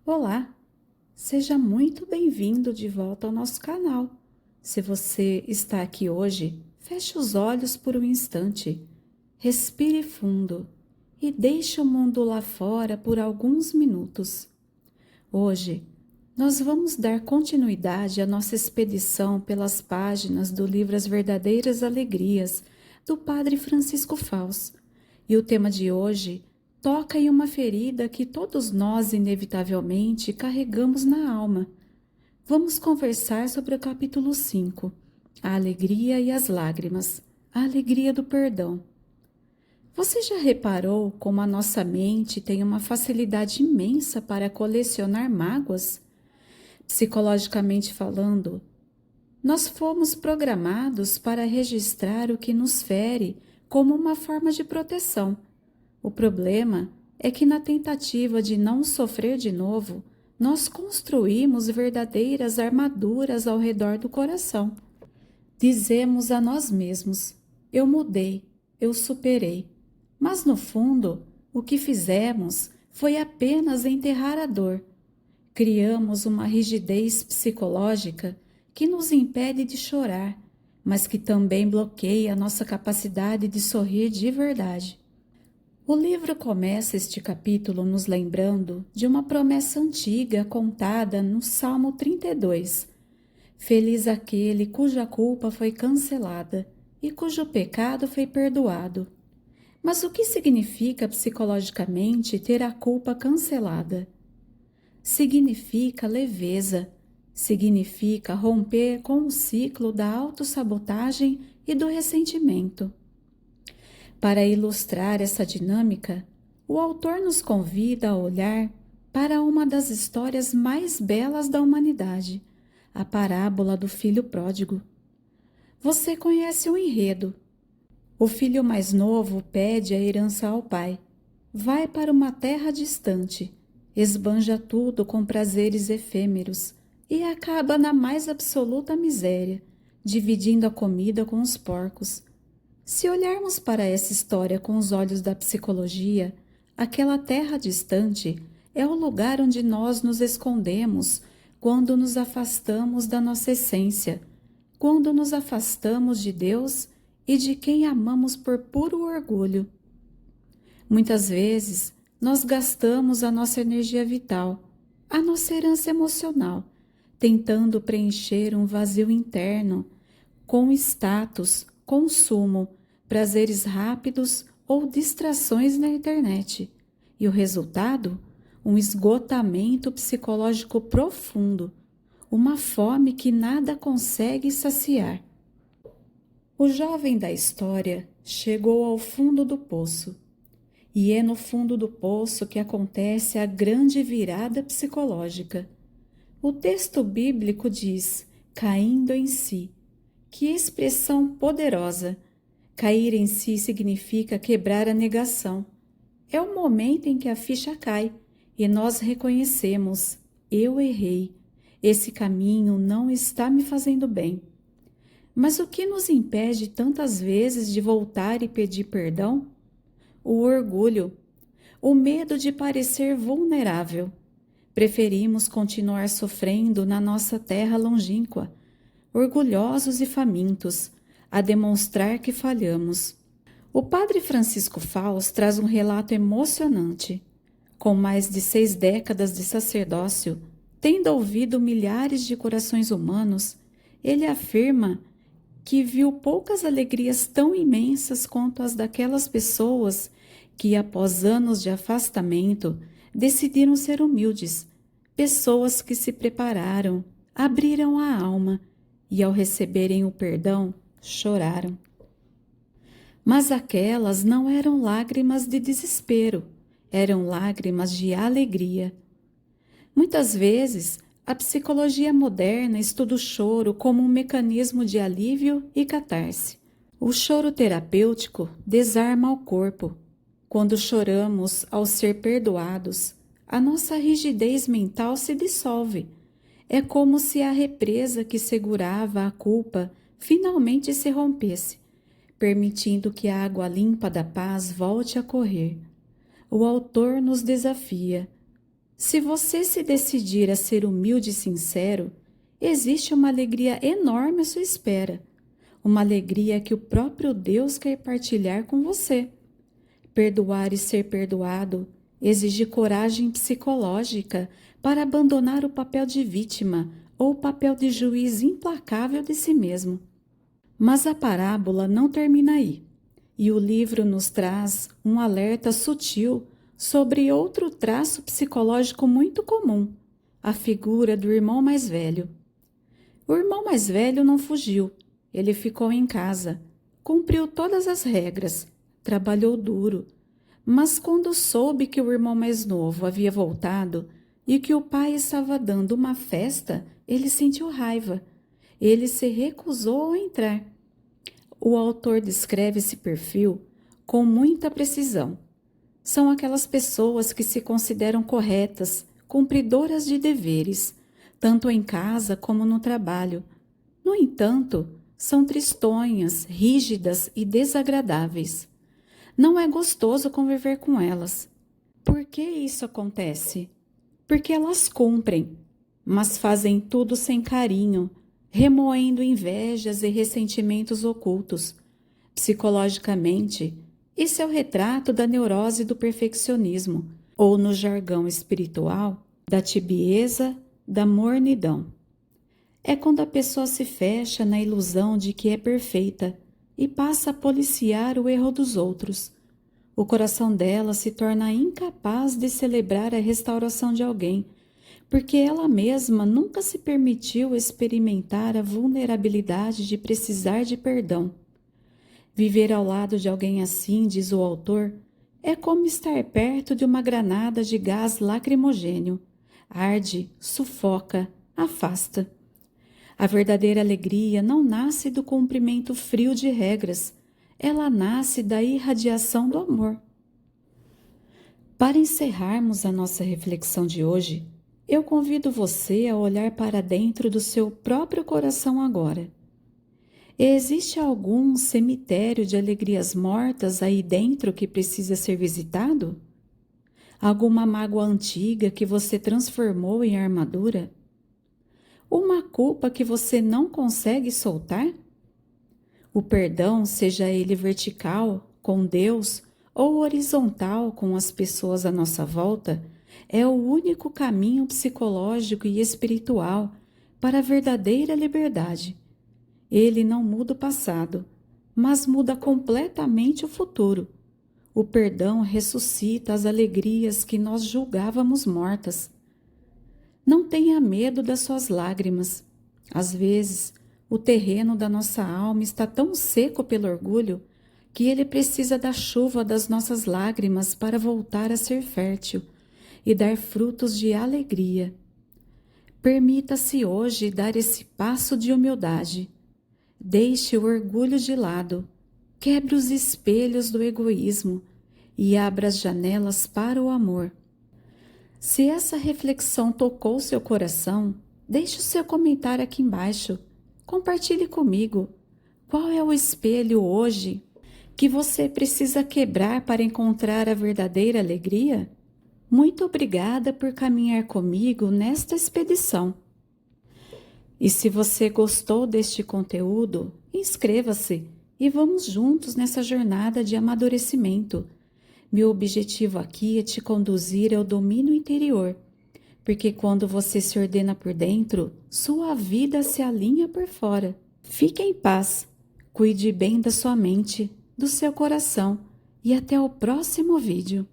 Olá, seja muito bem-vindo de volta ao nosso canal. Se você está aqui hoje, feche os olhos por um instante, respire fundo e deixe o mundo lá fora por alguns minutos. Hoje, nós vamos dar continuidade à nossa expedição pelas páginas do livro As Verdadeiras Alegrias, do Padre Francisco Fausto. E o tema de hoje toca em uma ferida que todos nós inevitavelmente carregamos na alma. Vamos conversar sobre o capítulo 5, a alegria e as lágrimas, a alegria do perdão. Você já reparou como a nossa mente tem uma facilidade imensa para colecionar mágoas? Psicologicamente falando, nós fomos programados para registrar o que nos fere como uma forma de proteção. O problema é que, na tentativa de não sofrer de novo, nós construímos verdadeiras armaduras ao redor do coração. Dizemos a nós mesmos: eu mudei, eu superei. Mas, no fundo, o que fizemos foi apenas enterrar a dor. Criamos uma rigidez psicológica que nos impede de chorar, mas que também bloqueia a nossa capacidade de sorrir de verdade. O livro começa este capítulo nos lembrando de uma promessa antiga contada no Salmo 32. Feliz aquele cuja culpa foi cancelada e cujo pecado foi perdoado. Mas o que significa psicologicamente ter a culpa cancelada? Significa leveza, significa romper com o ciclo da autossabotagem e do ressentimento. Para ilustrar essa dinâmica, o autor nos convida a olhar para uma das histórias mais belas da humanidade, a parábola do filho pródigo. Você conhece o enredo. O filho mais novo pede a herança ao pai. Vai para uma terra distante, esbanja tudo com prazeres efêmeros e acaba na mais absoluta miséria, dividindo a comida com os porcos. Se olharmos para essa história com os olhos da psicologia, aquela terra distante é o lugar onde nós nos escondemos quando nos afastamos da nossa essência, quando nos afastamos de Deus e de quem amamos por puro orgulho. Muitas vezes, nós gastamos a nossa energia vital, a nossa herança emocional, tentando preencher um vazio interno com status, consumo, prazeres rápidos ou distrações na internet. E o resultado? Um esgotamento psicológico profundo, uma fome que nada consegue saciar. O jovem da história chegou ao fundo do poço. E é no fundo do poço que acontece a grande virada psicológica. O texto bíblico diz, caindo em si. Que expressão poderosa! Cair em si significa quebrar a negação. É o momento em que a ficha cai e nós reconhecemos, eu errei, esse caminho não está me fazendo bem. Mas o que nos impede tantas vezes de voltar e pedir perdão? O orgulho, o medo de parecer vulnerável. Preferimos continuar sofrendo na nossa terra longínqua, orgulhosos e famintos, a demonstrar que falhamos. O padre Francisco Fausto traz um relato emocionante. Com mais de 6 décadas de sacerdócio, tendo ouvido milhares de corações humanos, ele afirma que viu poucas alegrias tão imensas quanto as daquelas pessoas que, após anos de afastamento, decidiram ser humildes, pessoas que se prepararam, abriram a alma e, ao receberem o perdão, choraram. Mas aquelas não eram lágrimas de desespero, eram lágrimas de alegria. Muitas vezes, a psicologia moderna estuda o choro como um mecanismo de alívio e catarse. O choro terapêutico desarma o corpo. Quando choramos ao ser perdoados, a nossa rigidez mental se dissolve. É como se a represa que segurava a culpa finalmente se rompesse, permitindo que a água limpa da paz volte a correr. O autor nos desafia. Se você se decidir a ser humilde e sincero, existe uma alegria enorme à sua espera, uma alegria que o próprio Deus quer partilhar com você. Perdoar e ser perdoado exige coragem psicológica para abandonar o papel de vítima ou o papel de juiz implacável de si mesmo. Mas a parábola não termina aí, e o livro nos traz um alerta sutil sobre outro traço psicológico muito comum, a figura do irmão mais velho. O irmão mais velho não fugiu, ele ficou em casa, cumpriu todas as regras, trabalhou duro, mas quando soube que o irmão mais novo havia voltado e que o pai estava dando uma festa, ele sentiu raiva. Ele se recusou a entrar. O autor descreve esse perfil com muita precisão. São aquelas pessoas que se consideram corretas, cumpridoras de deveres, tanto em casa como no trabalho. No entanto, são tristonhas, rígidas e desagradáveis. Não é gostoso conviver com elas. Por que isso acontece? Porque elas cumprem, mas fazem tudo sem carinho, remoendo invejas e ressentimentos ocultos. Psicologicamente, esse é o retrato da neurose do perfeccionismo, ou no jargão espiritual, da tibieza, da mornidão. É quando a pessoa se fecha na ilusão de que é perfeita e passa a policiar o erro dos outros. O coração dela se torna incapaz de celebrar a restauração de alguém, porque ela mesma nunca se permitiu experimentar a vulnerabilidade de precisar de perdão. Viver ao lado de alguém assim, diz o autor, é como estar perto de uma granada de gás lacrimogêneo. Arde, sufoca, afasta. A verdadeira alegria não nasce do cumprimento frio de regras, ela nasce da irradiação do amor. Para encerrarmos a nossa reflexão de hoje, eu convido você a olhar para dentro do seu próprio coração agora. Existe algum cemitério de alegrias mortas aí dentro que precisa ser visitado? Alguma mágoa antiga que você transformou em armadura? Uma culpa que você não consegue soltar? O perdão, seja ele vertical, com Deus, ou horizontal, com as pessoas à nossa volta, é o único caminho psicológico e espiritual para a verdadeira liberdade. Ele não muda o passado, mas muda completamente o futuro. O perdão ressuscita as alegrias que nós julgávamos mortas. Não tenha medo das suas lágrimas. Às vezes, o terreno da nossa alma está tão seco pelo orgulho que ele precisa da chuva das nossas lágrimas para voltar a ser fértil e dar frutos de alegria. Permita-se hoje dar esse passo de humildade. Deixe o orgulho de lado, quebre os espelhos do egoísmo e abra as janelas para o amor. Se essa reflexão tocou seu coração, deixe o seu comentário aqui embaixo. Compartilhe comigo. Qual é o espelho hoje que você precisa quebrar para encontrar a verdadeira alegria? Muito obrigada por caminhar comigo nesta expedição. E se você gostou deste conteúdo, inscreva-se e vamos juntos nessa jornada de amadurecimento. Meu objetivo aqui é te conduzir ao domínio interior, porque quando você se ordena por dentro, sua vida se alinha por fora. Fique em paz, cuide bem da sua mente, do seu coração e até o próximo vídeo.